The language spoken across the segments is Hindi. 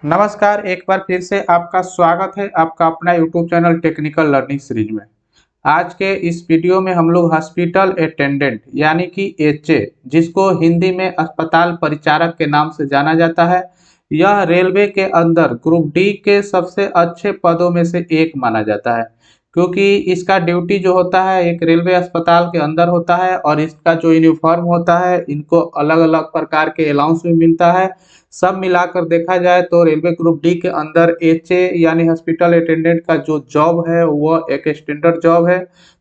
नमस्कार, एक बार फिर से आपका स्वागत है आपका अपना YouTube channel technical learning series में। आज के इस वीडियो में हम लोग हॉस्पिटल अटेंडेंट यानी कि एचए, जिसको हिंदी में अस्पताल परिचारक के नाम से जाना जाता है, यह रेलवे के अंदर ग्रुप डी के सबसे अच्छे पदों में से एक माना जाता है, क्योंकि इसका ड्यूटी जो होता है एक रेलवे अस्पताल के अंदर होता है और इसका जो यूनिफॉर्म होता है, इनको अलग अलग प्रकार के अलाउंस भी मिलता है। सब मिलाकर देखा जाए तो रेलवे ग्रुप डी के अंदर एचए यानी हॉस्पिटल अटेंडेंट का जो जॉब है वह एक स्टैंडर्ड जॉब है।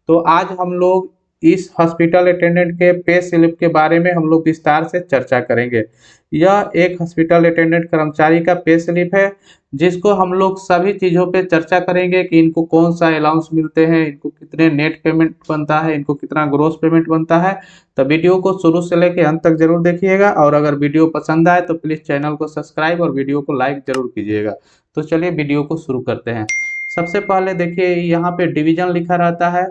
तो आज हम लोग इस हॉस्पिटल अटेंडेंट के पे स्लिप के बारे में हम लोग विस्तार से चर्चा करेंगे। यह एक हॉस्पिटल अटेंडेंट कर्मचारी का पे स्लिप है, जिसको हम लोग सभी चीज़ों पे चर्चा करेंगे कि इनको कौन सा अलाउंस मिलते हैं, इनको कितने नेट पेमेंट बनता है, इनको कितना ग्रोस पेमेंट बनता है। तो वीडियो को शुरू से लेकर अंत तक जरूर देखिएगा और अगर वीडियो पसंद आए तो प्लीज़ चैनल को सब्सक्राइब और वीडियो को लाइक जरूर कीजिएगा। तो चलिए वीडियो को शुरू करते हैं। सबसे पहले देखिए यहाँ पे डिवीजन लिखा रहता है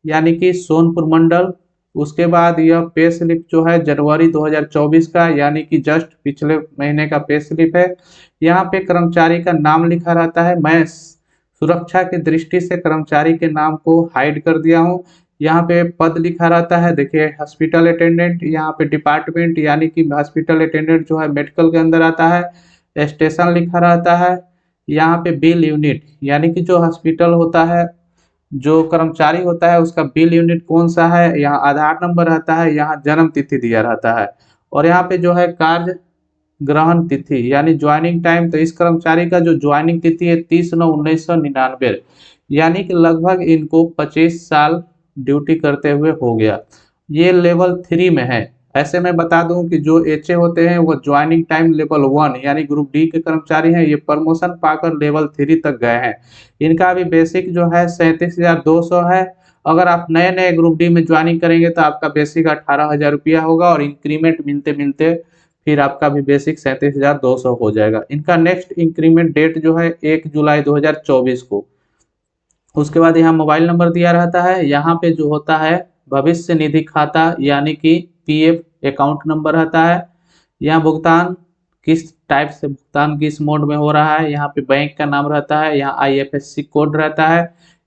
यानी कि सोनपुर मंडल। उसके बाद यह पे स्लिप जो है जनवरी 2024 का यानी कि जस्ट पिछले महीने का पे स्लिप है। यहाँ पे कर्मचारी का नाम लिखा रहता है। मैं सुरक्षा की दृष्टि से कर्मचारी के नाम को हाइड कर दिया हूँ। यहाँ पे पद लिखा रहता है, देखिए हॉस्पिटल अटेंडेंट। यहाँ पे डिपार्टमेंट यानी कि हॉस्पिटल अटेंडेंट जो है मेडिकल के अंदर आता है। स्टेशन लिखा रहता है। यहाँ पे बिल यूनिट यानी कि जो हॉस्पिटल होता है, जो कर्मचारी होता है उसका बिल यूनिट कौन सा है, यहाँ आधार नंबर रहता है, यहाँ जन्म तिथि दिया रहता है। और यहाँ पे जो है कार्य ग्रहण तिथि यानी ज्वाइनिंग टाइम। तो इस कर्मचारी का जो ज्वाइनिंग तिथि है 30/9/1999, यानी कि लगभग इनको 25 साल ड्यूटी करते हुए हो गया। ये लेवल 3 में है। ऐसे मैं बता दूं कि जो एचए होते हैं वो ज्वाइनिंग टाइम लेवल 1 यानी ग्रुप डी के कर्मचारी हैं, ये प्रमोशन पाकर लेवल 3 तक गए हैं। इनका अभी बेसिक जो है 37,200 है। अगर आप नए नए ग्रुप डी में ज्वाइनिंग करेंगे तो आपका बेसिक 18,000 रुपया होगा और इंक्रीमेंट मिलते मिलते फिर आपका भी बेसिक 37,200 हो जाएगा। इनका नेक्स्ट इंक्रीमेंट डेट जो है 1 जुलाई 2024 को। उसके बाद यहाँ मोबाइल नंबर दिया रहता है। यहाँ पे जो होता है भविष्य निधि खाता यानी कि पीएफ अकाउंट नंबर रहता है। यहाँ भुगतान किस टाइप से भुगतान किस मोड में हो रहा है, यहाँ पे बैंक का नाम रहता है, यहाँ आईएफएससी कोड रहता है,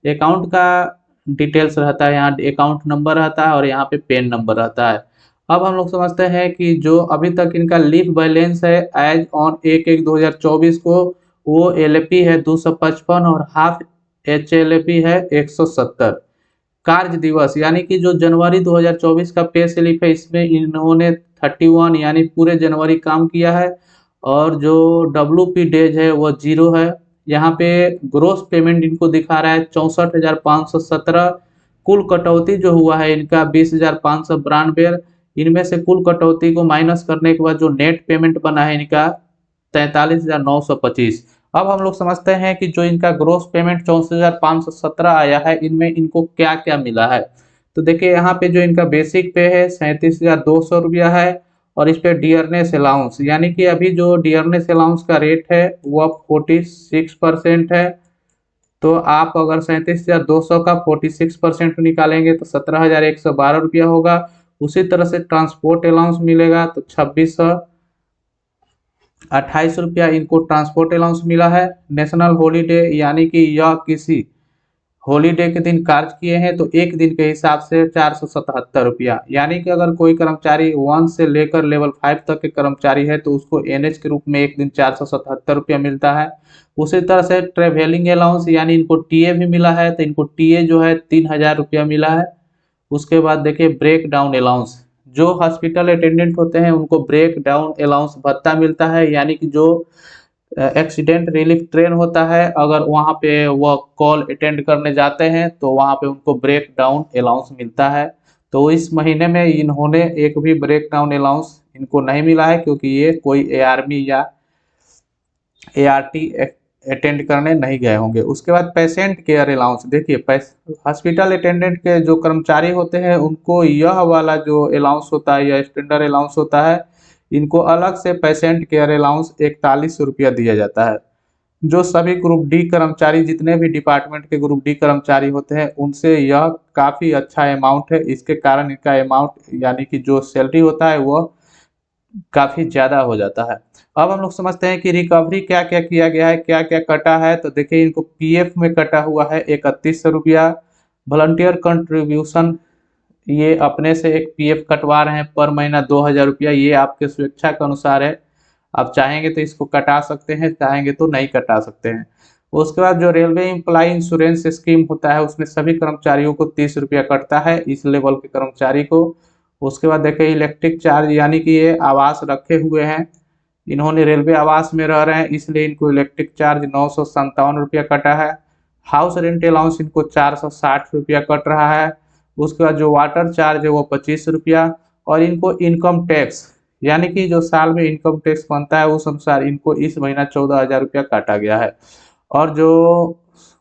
अकाउंट का डिटेल्स रहता है, यहाँ अकाउंट नंबर रहता है और यहाँ पे पेन नंबर रहता है। अब हम लोग समझते हैं कि जो अभी तक इनका लीव बैलेंस है एज ऑन 1/1/2024 को, वो एलपी है 255 और हाफ एचएलपी है 170। कार्य दिवस यानी कि जो जनवरी 2024 का पे स्लिप है, इसमें इन्होंने 31 यानी पूरे जनवरी काम किया है और जो डब्ल्यूपी डेज है वो 0 है। यहाँ पे ग्रोस पेमेंट इनको दिखा रहा है 64,517। कुल कटौती जो हुआ है इनका 20,592। इनमें से कुल कटौती को माइनस करने के बाद जो नेट पेमेंट बना है इनका 43,925। अब हम लोग समझते हैं कि जो इनका ग्रोस पेमेंट 64,517 आया है, इनमें इनको क्या क्या मिला है। तो देखिए यहाँ पे जो इनका बेसिक पे है 37,200 रुपया है और इस पे डियरनेस अलाउंस यानी कि अभी जो डियरनेस अलाउंस का रेट है वो 46% है। तो आप अगर 37,200 का 46% निकालेंगे तो 17,112 रुपया होगा। उसी तरह से ट्रांसपोर्ट अलाउंस मिलेगा तो 2628 रुपया इनको ट्रांसपोर्ट अलाउंस मिला है। नेशनल हॉलीडे यानी कि यह किसी हॉलीडे के दिन कार्य किए हैं तो एक दिन के हिसाब से 477 रुपया, यानी कि अगर कोई कर्मचारी 1 से लेकर लेवल 5 तक के कर्मचारी है तो उसको एनएच के रूप में एक दिन 477 रुपया मिलता है। उसी तरह से ट्रेवलिंग अलाउंस यानी इनको टीए भी मिला है, तो इनको टीए जो है 3,000 रुपया मिला है। उसके बाद देखिए ब्रेक डाउन अलाउंस, जो हॉस्पिटल अटेंडेंट होते हैं उनको ब्रेक डाउन अलाउंस भत्ता मिलता है, यानी कि जो एक्सीडेंट रिलीफ ट्रेन होता है अगर वहाँ पे वो कॉल अटेंड करने जाते हैं तो वहाँ पे उनको ब्रेक डाउन अलाउंस मिलता है। तो इस महीने में इन्होंने एक भी ब्रेक डाउन अलाउंस इनको नहीं मिला है, क्योंकि ये कोई एआरमी या एआरटी अटेंड करने नहीं गए होंगे। उसके बाद पेशेंट केयर अलाउंस, देखिए हॉस्पिटल अटेंडेंट के जो कर्मचारी होते हैं उनको यह वाला जो अलाउंस होता है या स्टैंडर्ड अलाउंस होता है, इनको अलग से पेशेंट केयर अलाउंस 41 रुपया दिया जाता है। जो सभी ग्रुप डी कर्मचारी जितने भी डिपार्टमेंट के ग्रुप डी कर्मचारी होते हैं उनसे यह काफ़ी अच्छा अमाउंट है। इसके कारण इनका अमाउंट यानी कि जो सैलरी होता है वो काफ़ी ज़्यादा हो जाता है। अब हम लोग समझते हैं कि रिकवरी क्या क्या किया गया है, क्या क्या कटा है। तो देखिए इनको पीएफ में कटा हुआ है 3100 रुपया, वॉलंटियर कंट्रीब्यूशन ये अपने से एक पीएफ कटवा रहे हैं पर महीना 2000 रुपया, ये आपके स्वेच्छा के अनुसार है। आप चाहेंगे तो इसको कटा सकते हैं, चाहेंगे तो नहीं कटा सकते हैं। उसके बाद जो रेलवे एम्प्लॉय इंश्योरेंस स्कीम होता है उसमें सभी कर्मचारियों को 30 रुपया कटता है, इस लेवल के कर्मचारी को। उसके बाद देखिए इलेक्ट्रिक चार्ज, यानी कि ये आवास रखे हुए हैं, इन्होंने रेलवे आवास में रह रहे हैं इसलिए इनको इलेक्ट्रिक चार्ज 957 रुपया कटा है। हाउस रेंट अलाउंस इनको 460 रुपया कट रहा है। उसके बाद जो वाटर चार्ज है वो 25 रुपया। और इनको इनकम टैक्स, यानी कि जो साल में इनकम टैक्स बनता है उस अनुसार इनको इस महीना 14,000 रुपया काटा गया है। और जो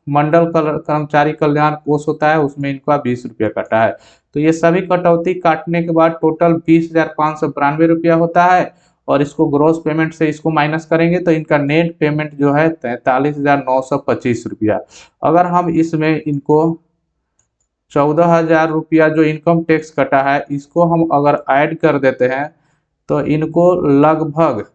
मंडल कर्मचारी कल्याण कोष होता है उसमें इनका 20 रुपया कटा है। तो ये सभी कटौती काटने के बाद टोटल 20,592 रुपया होता है। और इसको ग्रॉस पेमेंट से इसको माइनस करेंगे तो इनका नेट पेमेंट जो है 43,925 रुपया। अगर हम इसमें इनको 14,000 रुपया जो इनकम टैक्स कटा है इसको हम अगर ऐड कर देते हैं तो इनको लगभग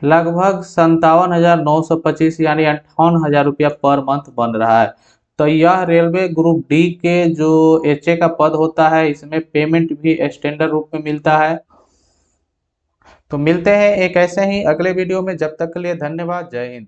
57,925 यानी 58,000 रुपया पर मंथ बन रहा है। तो यह रेलवे ग्रुप डी के जो एचए का पद होता है इसमें पेमेंट भी स्टैंडर्ड रूप में मिलता है। तो मिलते हैं एक ऐसे ही अगले वीडियो में, जब तक के लिए धन्यवाद, जय हिंद।